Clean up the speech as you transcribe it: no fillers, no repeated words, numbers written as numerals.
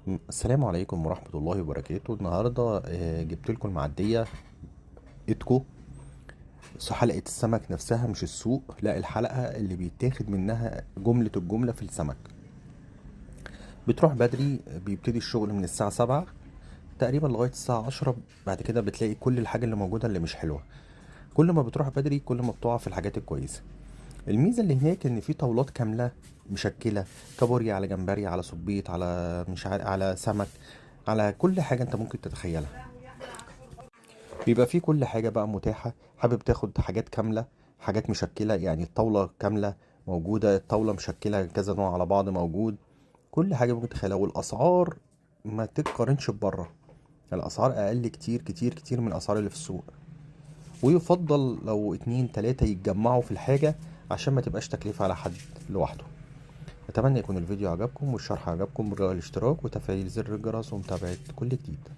السلام عليكم ورحمة الله وبركاته. النهاردة جبت لكم المعدية اتكو. حلقة السمك نفسها مش السوق، لا، الحلقة اللي بيتاخد منها جملة الجملة في السمك. بتروح بدري، بيبتدي الشغل من الساعة 7 تقريبا لغاية الساعة 10. بعد كده بتلاقي كل الحاجة اللي موجودة اللي مش حلوة. كل ما بتروح بدري كل ما بتقع في الحاجات الكويسة. الميزة اللي هناك ان في طاولات كاملة مشكلة، كابوريا على جمبري على صبيط على مش عارف على سمك، على كل حاجة انت ممكن تتخيلها. بيبقى فيه كل حاجة بقى متاحة. حابب تاخد حاجات كاملة، حاجات مشكلة، يعني الطاولة كاملة موجودة، الطاولة مشكلة كذا نوع على بعض موجود. كل حاجة ممكن تخيلها، والأسعار ما تتقارنش ببره. الأسعار أقل كتير كتير كتير من الأسعار اللي في السوق. ويفضل لو اتنين تلاتة يتجمعوا في الحاجة عشان ما تبقاش تكلفة على حد لوحده. أتمنى يكون الفيديو عجبكم والشرح عجبكم، بالاشتراك وتفعيل زر الجرس ومتابعة كل جديد.